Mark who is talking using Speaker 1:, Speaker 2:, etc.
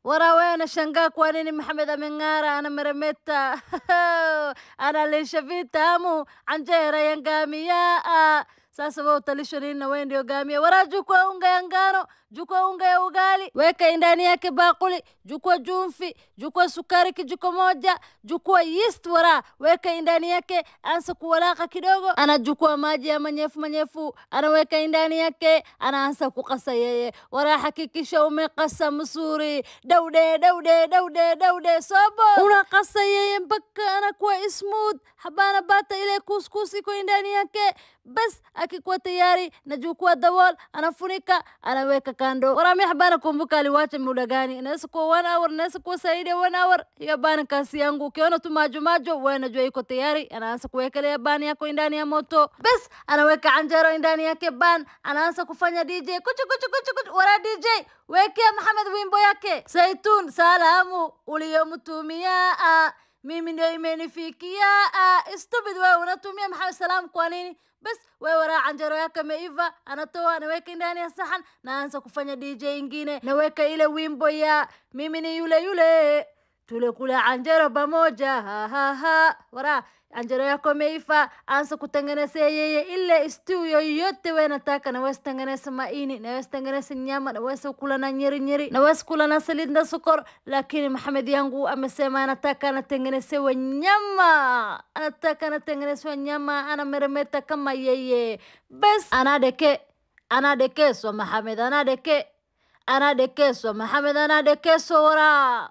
Speaker 1: ورا وين شنقاك وانيني محمد امنغارا انا مرميتا انا اللي شفيت تامو عن جيرا ينقامي يا sasa wewe utalisha nini na wewe ndio gamia wala jukwa unga ya ngano jukwa unga ya ugali weka ndani yake bakuli jukwa jumfi jukwa sukari kijiko moja jukwa yeast wala weka ndani yake anza kuwalaka kidogo anajukua maji ya manyefu anaweka ndani yake anaanza kukasa yeye wala hakikisha umekasa mzuri daude sobo unakasa yeye mpaka anakuwa smooth habana bata ile kuskusi iko ndani yake bas akikuwa tayari najukua dawal anafunika anaweka kando warami habana kumbuka aliwacha muda gani inaweza kuwa 1 hour inaweza kuwa zaidi ya 1 hour hiyo bana kasi yangu ukiona tu majo wewe unajua iko tayari anaanza kuwekelea bani yako ndani ya moto bas anaweka anjero ndani yake ban anaanza kufanya DJ kuchu wala DJ wekea Muhammad wimbo yake Zaitun salamu uliyomtumia mimi ndio imenifikia stupid wewe unatumia Muhammad salam kwa nini bas wewe raa anjero yake meiva anatoa anaweka ndani ya sahan naanza kufanya DJ ingine naweka ile wimbo ya mimi ni yule tulikula anjero pamoja ha wara anjero yako meifa anza kutengeneza yeye ile stew yoyote wewe unataka na wewe tengeneza maini na wewe tengeneza nyama na wewe kula na nyeri na wewe kula na salid na sukar lakini Muhammad yangu amesema anataka anatengeneza nyama anataka anatengeneza nyama ana meremeta kama yeye bas anadeke so Muhammad anadeke so Muhammad anadeke so wara